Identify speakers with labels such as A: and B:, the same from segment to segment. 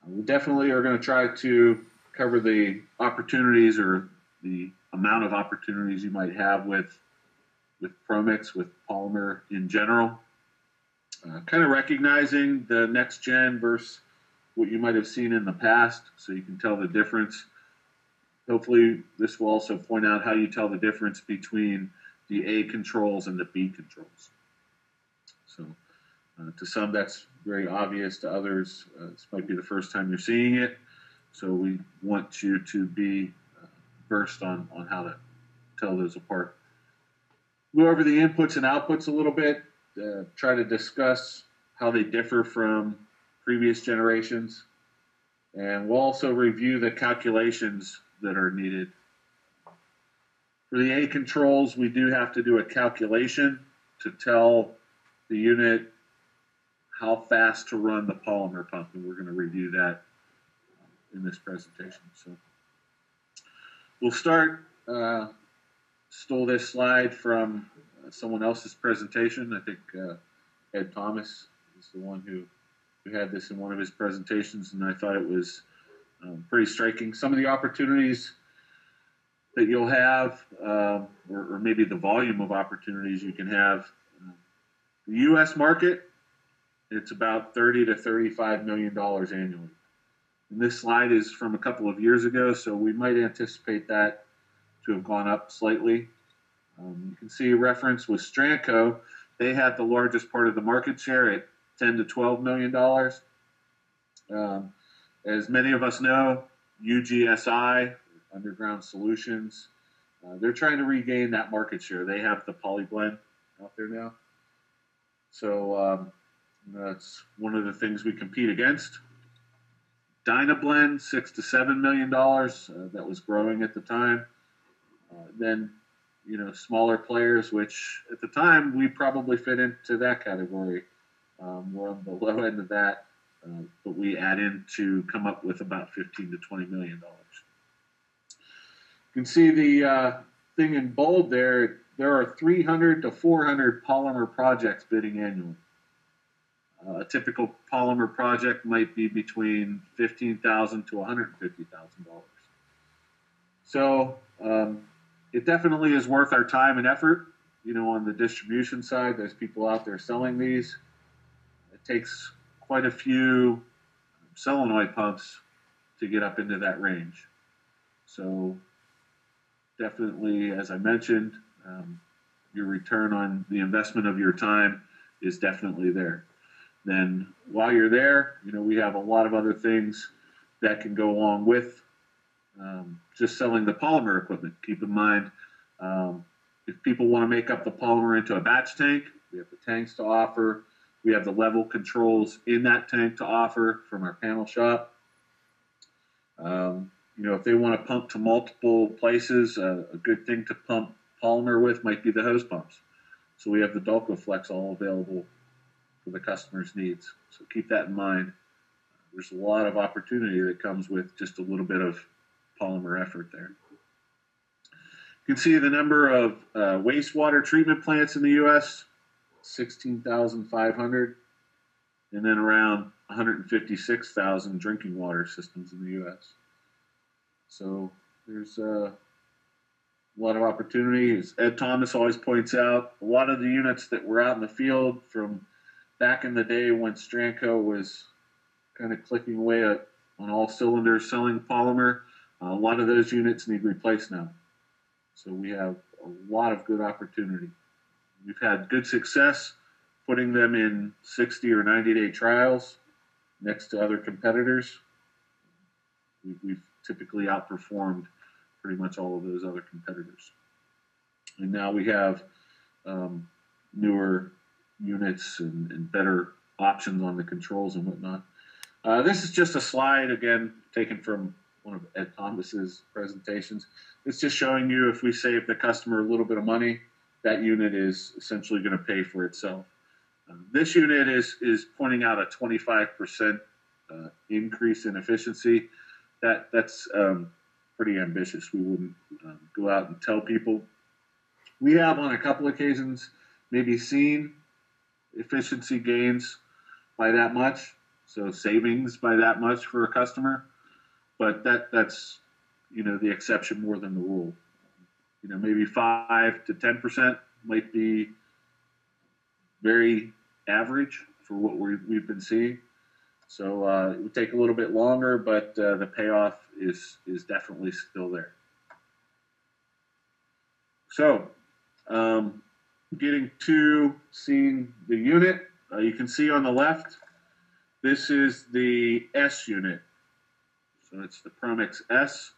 A: We definitely are going to try to cover the opportunities or the amount of opportunities you might have with ProMix, with polymer in general. Kind of recognizing the next gen versus what you might have seen in the past, so you can tell the difference. Hopefully, this will also point out how you tell the difference between the A controls and the B controls. So, to some, that's very obvious. To others, this might be the first time you're seeing it. So, we want you to be versed on how to tell those apart. Go over the inputs and outputs a little bit. Try to discuss how they differ from previous generations. And we'll also review the calculations that are needed. For the A controls, we do have to do a calculation to tell the unit how fast to run the polymer pump, and we're going to review that in this presentation. So we'll start, stole this slide from someone else's presentation. I think Ed Thomas is the one who had this in one of his presentations, and I thought it was pretty striking. Some of the opportunities that you'll have, or maybe the volume of opportunities you can have. The U.S. market, it's about $30 to $35 million annually. And this slide is from a couple of years ago, so we might anticipate that to have gone up slightly. You can see a reference with Stranco. They had the largest part of the market share at $10 to $12 million. As many of us know, UGSI, Underground Solutions, they're trying to regain that market share. They have the polyblend out there now. So that's one of the things we compete against. Dynablend, $6 to $7 million. That was growing at the time. Then, smaller players, which at the time we probably fit into that category. We're on the low end of that, but we add in to come up with about $15 to $20 million. You can see the thing in bold there. There are 300 to 400 polymer projects bidding annually. A typical polymer project might be between $15,000 to $150,000. So it definitely is worth our time and effort. On the distribution side, there's people out there selling these. It takes quite a few solenoid pumps to get up into that range. So definitely, as I mentioned, your return on the investment of your time is definitely there. Then while you're there, we have a lot of other things that can go along with just selling the polymer equipment. Keep in mind, if people want to make up the polymer into a batch tank, we have the tanks to offer. We have the level controls in that tank to offer from our panel shop. If they want to pump to multiple places, a good thing to pump polymer with might be the hose pumps. So we have the DulcoFlex all available for the customer's needs. So keep that in mind. There's a lot of opportunity that comes with just a little bit of polymer effort there. You can see the number of wastewater treatment plants in the U.S., 16,500, and then around 156,000 drinking water systems in the U.S. So there's a lot of opportunity. As Ed Thomas always points out, a lot of the units that were out in the field from back in the day when Stranco was kind of clicking away on all cylinders selling polymer, a lot of those units need replaced now. So we have a lot of good opportunity. We've had good success putting them in 60 or 90-day trials next to other competitors. We've typically outperformed pretty much all of those other competitors. And now we have newer units and better options on the controls and whatnot. This is just a slide, again, taken from one of Ed Thomas's presentations. It's just showing you if we save the customer a little bit of money, that unit is essentially going to pay for itself. This unit is pointing out a 25% increase in efficiency. That's pretty ambitious. We wouldn't go out and tell people. We have on a couple occasions maybe seen efficiency gains by that much. so savings by that much for a customer. But that's the exception more than the rule. Maybe 5 to 10% might be very average for what we've been seeing. So it would take a little bit longer, but the payoff is definitely still there. So getting to seeing the unit, you can see on the left, this is the S unit. So it's the ProMix S.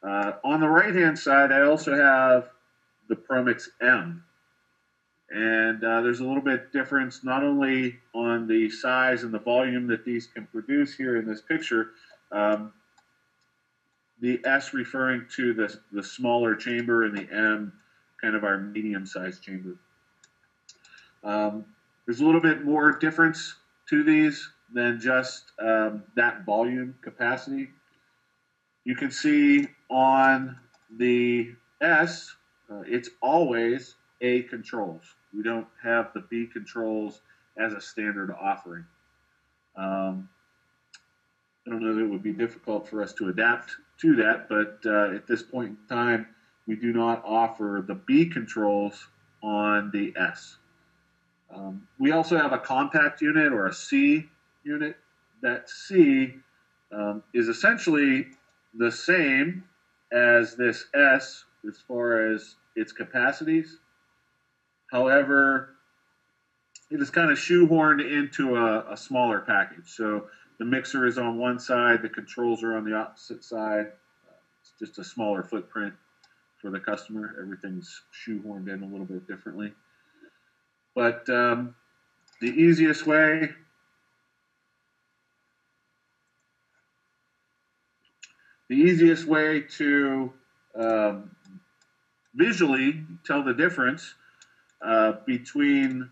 A: On the right-hand side, I also have the ProMix M. And there's a little bit difference not only on the size and the volume that these can produce here in this picture, the S referring to the smaller chamber and the M kind of our medium-sized chamber. There's a little bit more difference to these than just that volume capacity. You can see on the S, it's always A controls. We don't have the B controls as a standard offering. I don't know that it would be difficult for us to adapt to that, but at this point in time, we do not offer the B controls on the S. We also have a compact unit or a C unit. That C is essentially the same as this S as far as its capacities. However, it is kind of shoehorned into a smaller package. So the mixer is on one side, the controls are on the opposite side. It's just a smaller footprint for the customer. Everything's shoehorned in a little bit differently. But the easiest way to visually tell the difference between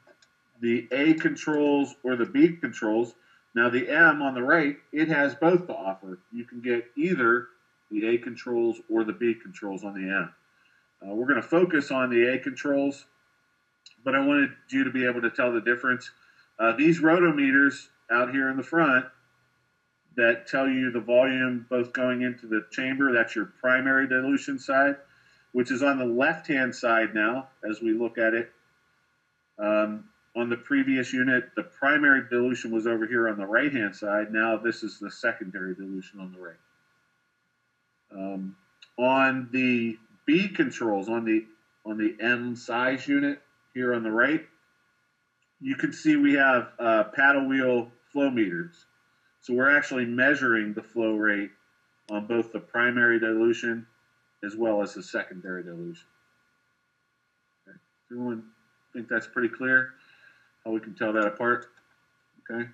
A: the A controls or the B controls. Now the M on the right, it has both to offer. You can get either the A controls or the B controls on the M. We're going to focus on the A controls, but I wanted you to be able to tell the difference. These rotometers out here in the front that tell you the volume both going into the chamber, that's your primary dilution side, which is on the left-hand side now as we look at it. On the previous unit, the primary dilution was over here on the right-hand side. Now this is the secondary dilution on the right. On the B controls, on the M size unit here on the right, you can see we have paddle wheel flow meters. So we're actually measuring the flow rate on both the primary dilution as well as the secondary dilution. Okay. Everyone think that's pretty clear? How we can tell that apart? Okay.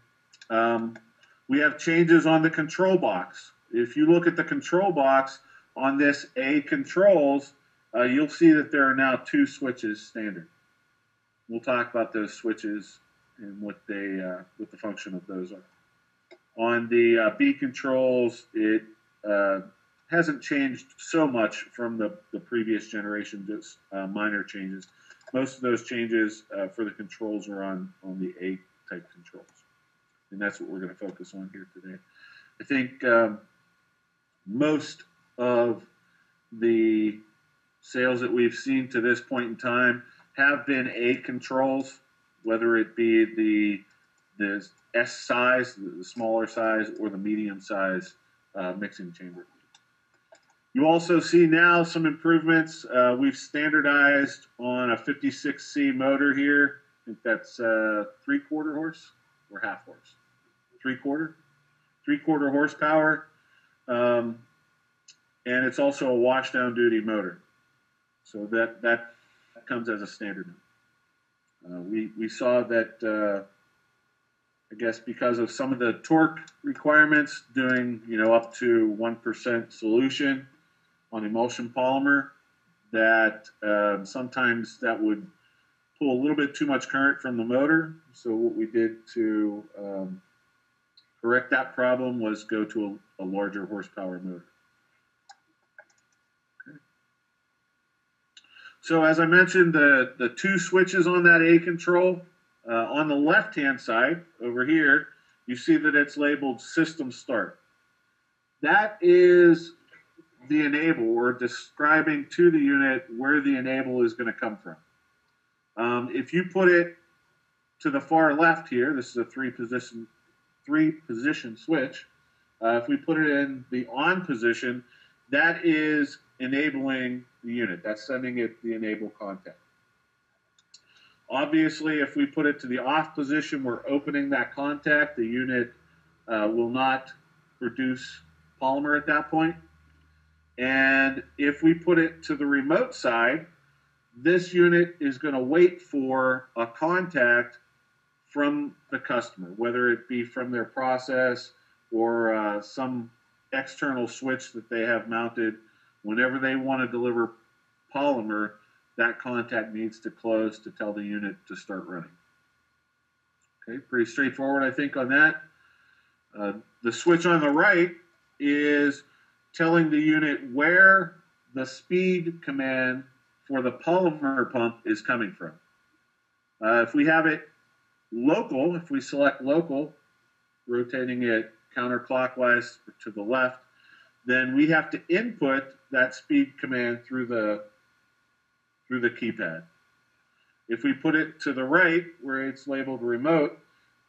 A: We have changes on the control box. If you look at the control box on this A controls, you'll see that there are now 2 switches standard. We'll talk about those switches and what the function of those are. On the B controls, it hasn't changed so much from the previous generation, just minor changes. Most of those changes for the controls are on the A type controls. And that's what we're going to focus on here today. I think most of the sales that we've seen to this point in time have been A controls, whether it be the S size, the smaller size, or the medium size mixing chamber. You also see now some improvements. We've standardized on a 56C motor here. I think that's 3/4 horse or half horse? 3/4? 3/4 horsepower. And it's also a washdown duty motor. So that comes as a standard. We saw that, I guess because of some of the torque requirements, doing up to 1% solution on emulsion polymer, that sometimes that would pull a little bit too much current from the motor. So what we did to correct that problem was go to a larger horsepower motor. Okay. So as I mentioned, the 2 switches on that A control, on the left-hand side over here, you see that it's labeled System Start. That is the enable, or describing to the unit where the enable is going to come from. If you put it to the far left here, this is a three position switch. If we put it in the on position, that is enabling the unit. That's sending it the enable contact. Obviously, if we put it to the off position, we're opening that contact. The unit will not produce polymer at that point. And if we put it to the remote side, this unit is going to wait for a contact from the customer, whether it be from their process or some external switch that they have mounted. Whenever they want to deliver polymer, that contact needs to close to tell the unit to start running. Okay, pretty straightforward, I think, on that. The switch on the right is telling the unit where the speed command for the polymer pump is coming from. If we have it local, if we select local, rotating it counterclockwise to the left, then we have to input that speed command through the keypad. If we put it to the right, where it's labeled remote,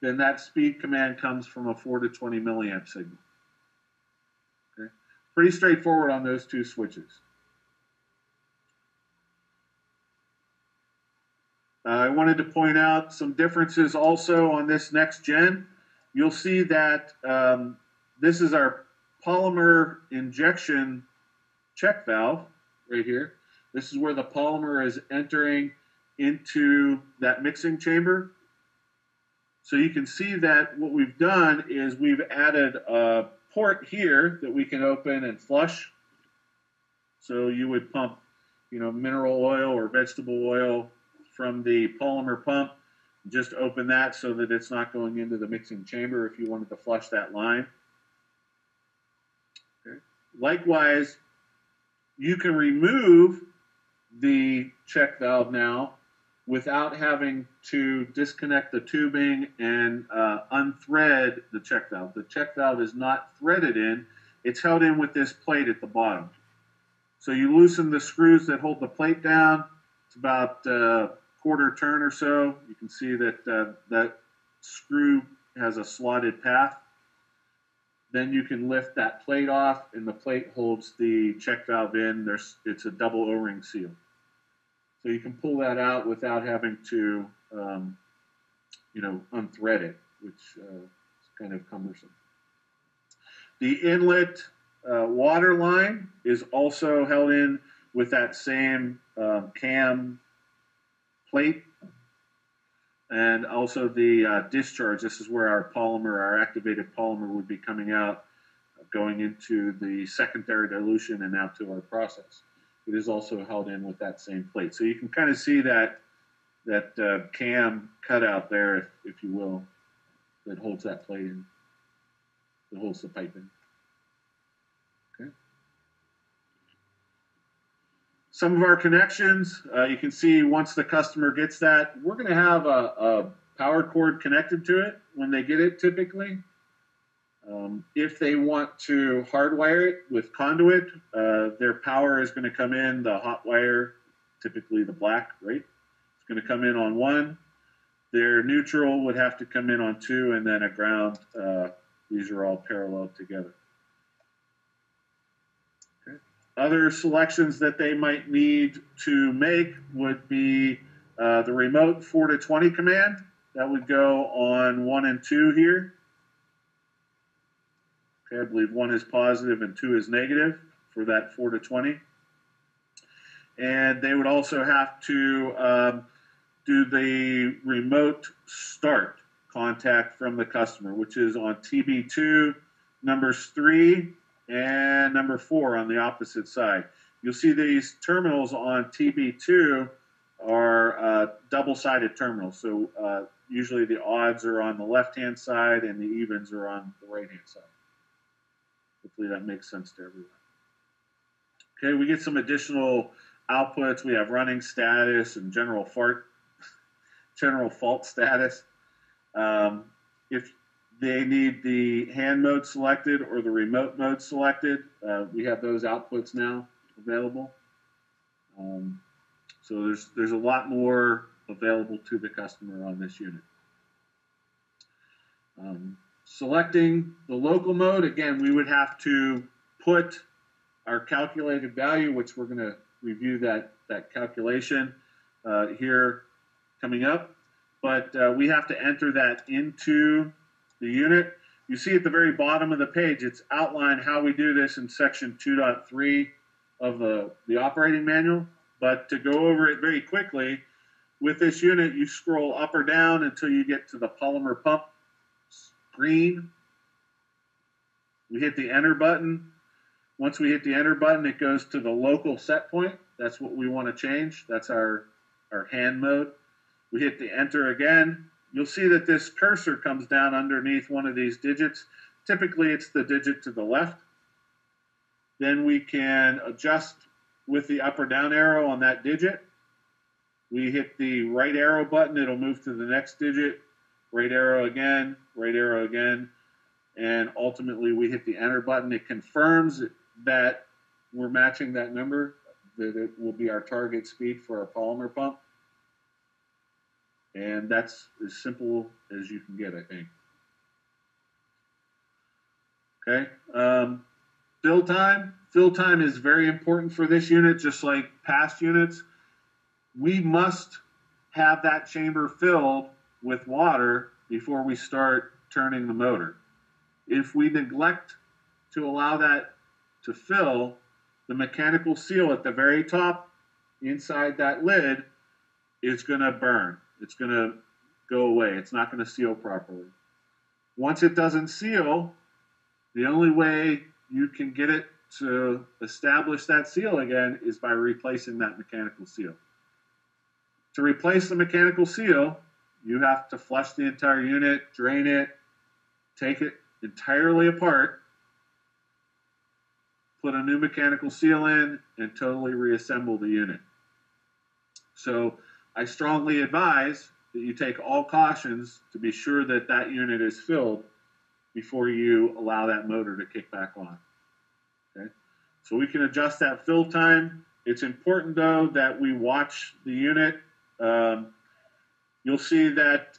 A: then that speed command comes from a 4 to 20 milliamp signal. Okay? Pretty straightforward on those two switches. I wanted to point out some differences also on this next gen. You'll see that this is our polymer injection check valve right here. This is where the polymer is entering into that mixing chamber. So you can see that what we've done is we've added a port here that we can open and flush. So you would pump, mineral oil or vegetable oil from the polymer pump. Just open that so that it's not going into the mixing chamber if you wanted to flush that line. Okay. Likewise, you can remove the check valve now without having to disconnect the tubing and unthread the check valve. The check valve is not threaded in. It's held in with this plate at the bottom. So you loosen the screws that hold the plate down. It's about quarter turn or so. You can see that that screw has a slotted path. Then you can lift that plate off, and the plate holds the check valve in. It's a double O-ring seal. So you can pull that out without having to, unthread it, which is kind of cumbersome. The inlet water line is also held in with that same cam plate, and also the discharge. This is where our activated polymer would be coming out, going into the secondary dilution and out to our process. It is also held in with that same plate. So you can kind of see that cam cutout there, if you will, that holds that plate in, that holds the pipe in. Okay. Some of our connections, you can see once the customer gets that, we're going to have a power cord connected to it when they get it typically. If they want to hardwire it with conduit, their power is going to come in, the hot wire, typically the black, right? It's going to come in on one. Their neutral would have to come in on two, and then a ground. These are all parallel together. Okay. Other selections that they might need to make would be the remote 4 to 20 command. That would go on 1 and 2 here. I believe 1 is positive and 2 is negative for that 4 to 20. And they would also have to do the remote start contact from the customer, which is on TB2, numbers 3 and number 4 on the opposite side. You'll see these terminals on TB2 are double-sided terminals. So usually the odds are on the left-hand side and the evens are on the right-hand side. Hopefully that makes sense to everyone. Okay, we get some additional outputs. We have running status and general fault status. If they need the hand mode selected or the remote mode selected. We have those outputs now available. So there's a lot more available to the customer on this unit. Selecting the local mode, again, we would have to put our calculated value, which we're going to review that calculation here coming up. But we have to enter that into the unit. You see at the very bottom of the page, it's outlined how we do this in section 2.3 of the operating manual. But to go over it very quickly, with this unit, you scroll up or down until you get to the polymer pump screen. We hit the enter button. Once we hit the enter button, it goes to the local set point. That's what we want to change. That's our hand mode. We hit the enter again. You'll see that this cursor comes down underneath one of these digits. Typically, it's the digit to the left. Then we can adjust with the up or down arrow on that digit. We hit the right arrow button. It'll move to the next digit. Right arrow again, and ultimately we hit the enter button. It confirms that we're matching that number, that it will be our target speed for our polymer pump. And that's as simple as you can get, I think. Okay. Fill time. Fill time is very important for this unit, just like past units. We must have that chamber filled with water before we start turning the motor. If we neglect to allow that to fill, the mechanical seal at the very top inside that lid is going to burn. It's going to go away. It's not going to seal properly. Once it doesn't seal, the only way you can get it to establish that seal again is by replacing that mechanical seal. To replace the mechanical seal, you have to flush the entire unit, drain it, take it entirely apart, put a new mechanical seal in, and totally reassemble the unit. So I strongly advise that you take all cautions to be sure that that unit is filled before you allow that motor to kick back on. Okay? So we can adjust that fill time. It's important, though, that we watch the unit. You'll see that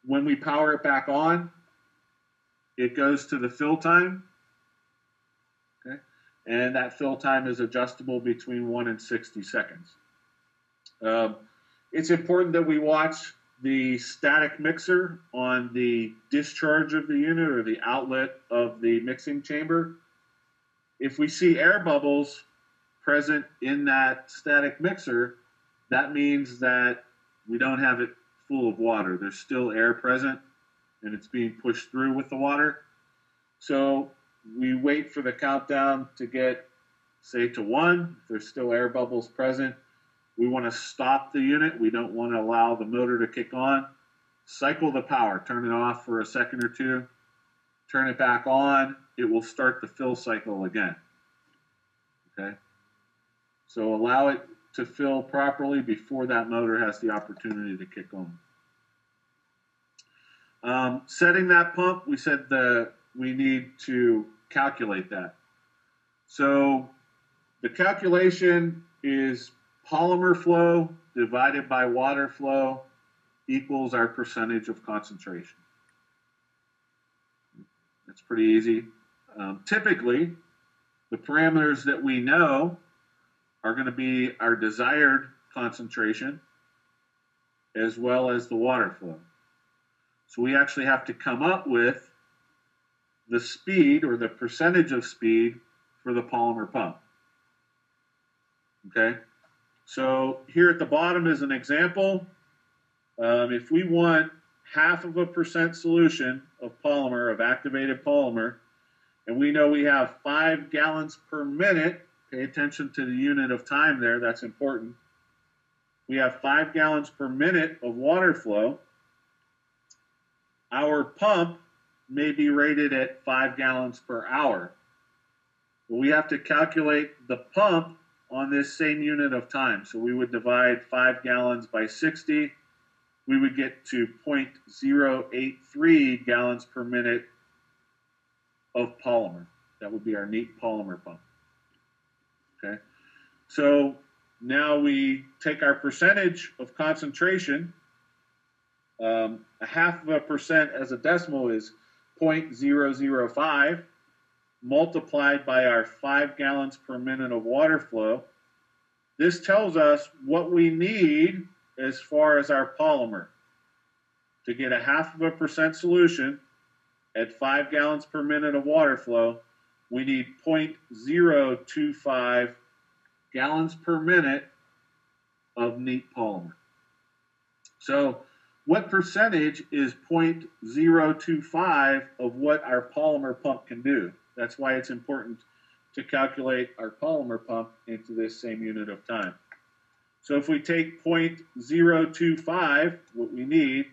A: when we power it back on, it goes to the fill time. Okay? And that fill time is adjustable between 1 and 60 seconds. It's important that we watch the static mixer on the discharge of the unit or the outlet of the mixing chamber. If we see air bubbles present in that static mixer, that means that we don't have it full of water. There's still air present and it's being pushed through with the water. So we wait for the countdown to get, say, to 1. If there's still air bubbles present, we want to stop the unit. We don't want to allow the motor to kick on. Cycle the power. Turn it off for a second or two. Turn it back on. It will start the fill cycle again. Okay? So allow it to fill properly before that motor has the opportunity to kick on. Setting that pump, we said that we need to calculate that. So the calculation is polymer flow divided by water flow equals our percentage of concentration. That's pretty easy. Typically, the parameters that we know are going to be our desired concentration as well as the water flow. So we actually have to come up with the speed or the percentage of speed for the polymer pump. Okay? So here at the bottom is an example. If we want 0.5% solution of polymer, of activated polymer, and we know we have 5 gallons per minute, pay attention to the unit of time there, that's important. We have 5 gallons per minute of water flow. Our pump may be rated at 5 gallons per hour. Well, we have to calculate the pump on this same unit of time. So we would divide 5 gallons by 60, we would get to 0.083 gallons per minute of polymer. That would be our neat polymer pump. Okay, so now we take our percentage of concentration. A half of a percent as a decimal is 0.005 multiplied by our 5 gallons per minute of water flow. This tells us what we need as far as our polymer. To get a half of a percent solution at 5 gallons per minute of water flow, we need 0.025 gallons per minute of neat polymer. So what percentage is 0.025 of what our polymer pump can do? That's why it's important to calculate our polymer pump into this same unit of time. So if we take 0.025, what we need,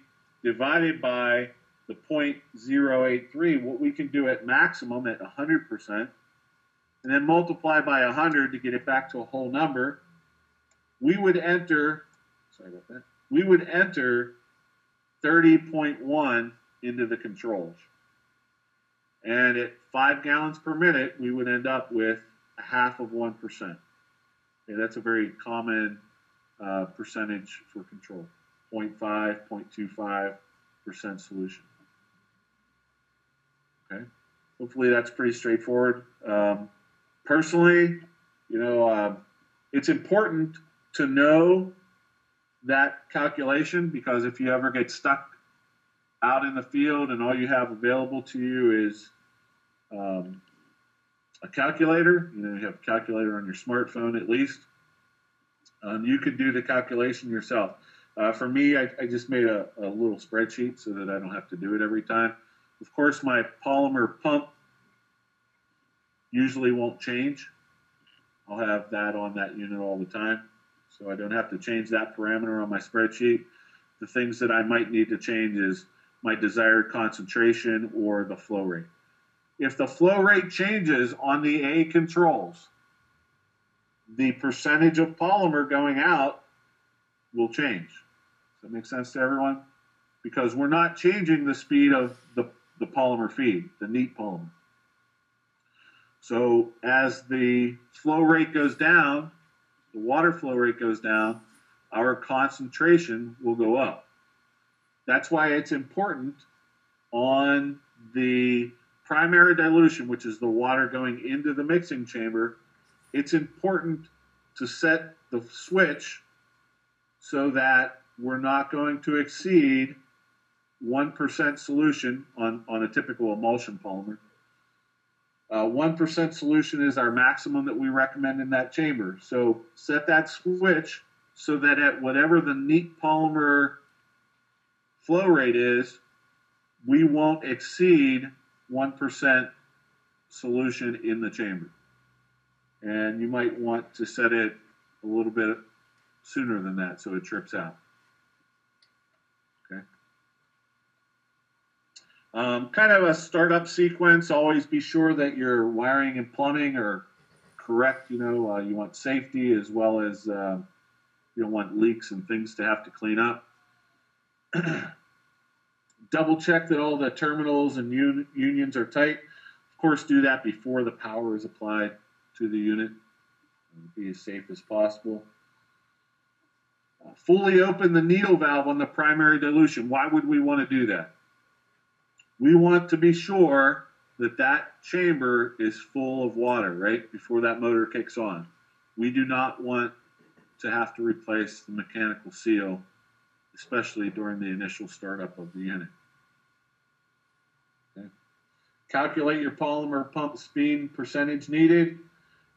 A: divided by the 0.083, what we can do at maximum at 100%, and then multiply by 100 to get it back to a whole number, we would enter, we would enter 30.1 into the controls. And at 5 gallons per minute, we would end up with a half of 1%. Okay, that's a very common percentage for control, 0.5, 0.25% solution. Okay, hopefully that's pretty straightforward. Personally, it's important to know that calculation, because if you ever get stuck out in the field and all you have available to you is a calculator, you have a calculator on your smartphone at least, you could do the calculation yourself. For me, I just made a little spreadsheet so that I don't have to do it every time. Of course, my polymer pump usually won't change. I'll have that on that unit all the time, so I don't have to change that parameter on my spreadsheet. The things that I might need to change is my desired concentration or the flow rate. If the flow rate changes on the A controls, the percentage of polymer going out will change. Does that make sense to everyone? Because we're not changing the speed of the polymer feed, the neat polymer. So as the flow rate goes down, the water flow rate goes down, our concentration will go up. That's why it's important on the primary dilution, which is the water going into the mixing chamber, it's important to set the switch so that we're not going to exceed 1% solution on a typical emulsion polymer. 1% solution is our maximum that we recommend in that chamber. So set that switch so that at whatever the neat polymer flow rate is, we won't exceed 1% solution in the chamber. And you might want to set it a little bit sooner than that so it trips out. Okay. Kind of a startup sequence. Always be sure that your wiring and plumbing are correct. You want safety as well as you don't want leaks and things to have to clean up. Double check that all the terminals and unions are tight. Of course, do that before the power is applied to the unit. Be as safe as possible. Fully open the needle valve on the primary dilution. Why would we want to do that? We want to be sure that that chamber is full of water, right, before that motor kicks on. We do not want to have to replace the mechanical seal, especially during the initial startup of the unit. Okay. Calculate your polymer pump speed percentage needed.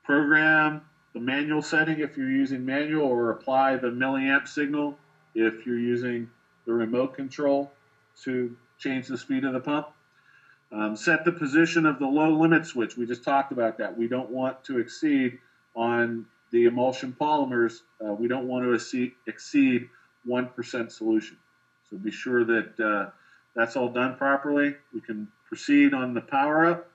A: Program the manual setting if you're using manual, or apply the milliamp signal if you're using the remote control to change the speed of the pump. Set the position of the low limit switch. We just talked about that. We don't want to exceed on the emulsion polymers. We don't want to exceed 1% solution. So be sure that that's all done properly. We can proceed on the power up.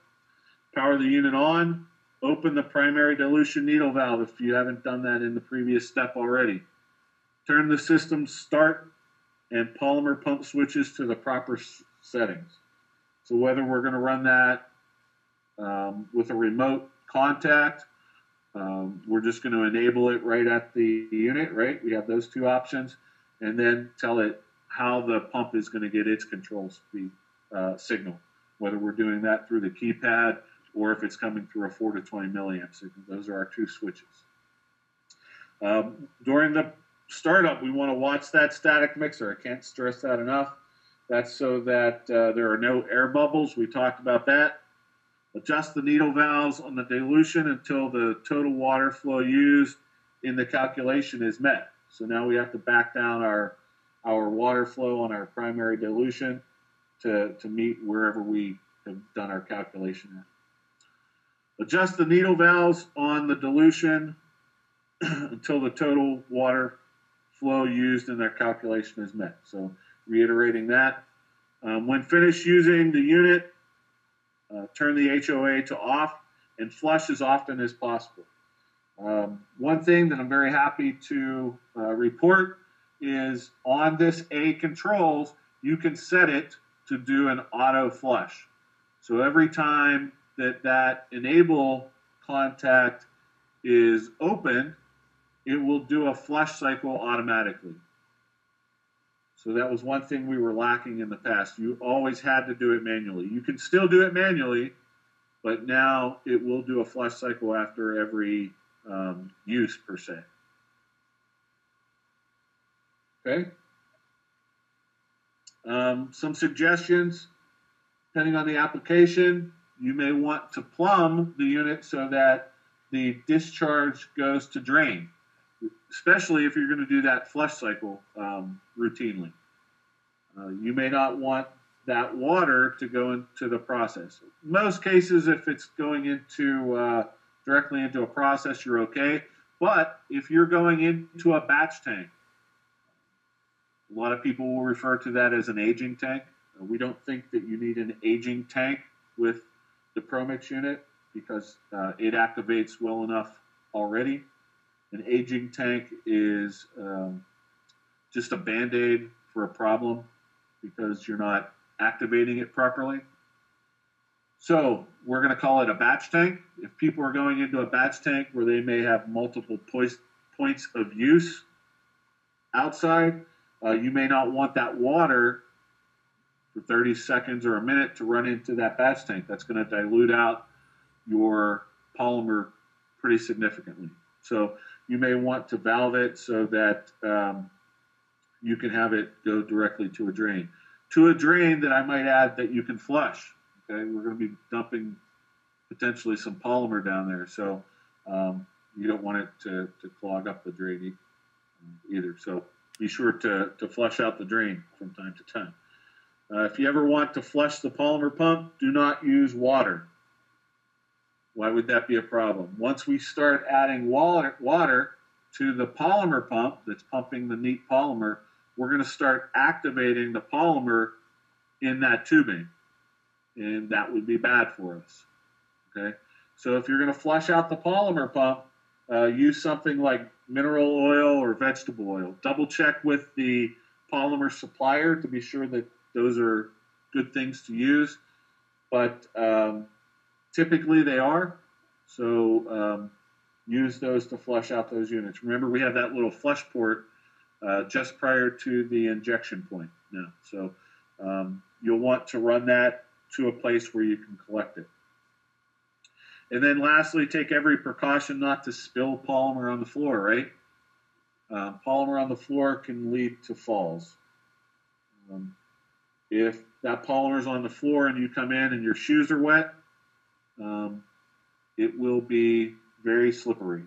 A: Power the unit on. Open the primary dilution needle valve if you haven't done that in the previous step already. Turn the system start and polymer pump switches to the proper settings. So whether we're going to run that with a remote contact, we're just going to enable it right at the unit, right? We have those two options, and then tell it how the pump is going to get its control speed signal, whether we're doing that through the keypad or if it's coming through a 4 to 20 milliamp signal. Those are our two switches. During the startup, we want to watch that static mixer. I can't stress that enough. That's so that there are no air bubbles. We talked about that. Adjust the needle valves on the dilution until the total water flow used in the calculation is met. So now we have to back down our water flow on our primary dilution to meet wherever we have done our calculation at. Adjust the needle valves on the dilution until the total water flow used in their calculation is met. So reiterating that. When finished using the unit, turn the HOA to off and flush as often as possible. One thing that I'm very happy to report is on this A controls, you can set it to do an auto flush. So every time that enable contact is open, it will do a flush cycle automatically. So that was one thing we were lacking in the past. You always had to do it manually. You can still do it manually, but now it will do a flush cycle after every use per se. Okay. Some suggestions, depending on the application, you may want to plumb the unit so that the discharge goes to drain, especially if you're going to do that flush cycle routinely. You may not want that water to go into the process. In most cases, if it's going into directly into a process, you're okay. But if you're going into a batch tank, a lot of people will refer to that as an aging tank. We don't think that you need an aging tank with the ProMix unit because it activates well enough already. An aging tank is just a Band-Aid for a problem because you're not activating it properly. So we're going to call it a batch tank. If people are going into a batch tank where they may have multiple points of use outside, you may not want that water for 30 seconds or a minute to run into that batch tank. That's going to dilute out your polymer pretty significantly. So you may want to valve it so that you can have it go directly to a drain. To a drain that I might add that you can flush. Okay, we're going to be dumping potentially some polymer down there, so you don't want it to clog up the drain either. So be sure to flush out the drain from time to time. If you ever want to flush the polymer pump, do not use water. Why would that be a problem? Once we start adding water to the polymer pump that's pumping the neat polymer, we're going to start activating the polymer in that tubing, and that would be bad for us. Okay, so if you're going to flush out the polymer pump, use something like mineral oil or vegetable oil. Double check with the polymer supplier to be sure that those are good things to use, but typically they are. So use those to flush out those units. Remember, we have that little flush port just prior to the injection point now. So you'll want to run that to a place where you can collect it. And then lastly, take every precaution not to spill polymer on the floor, right? Polymer on the floor can lead to falls. If that polymer is on the floor and you come in and your shoes are wet, it will be very slippery.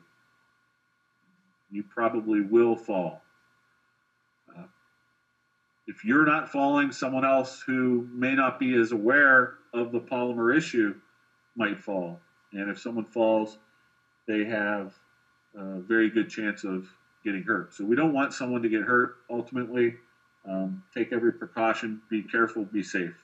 A: You probably will fall. If you're not falling, someone else who may not be as aware of the polymer issue might fall. And if someone falls, they have a very good chance of getting hurt. So we don't want someone to get hurt ultimately. Take every precaution, be careful, be safe.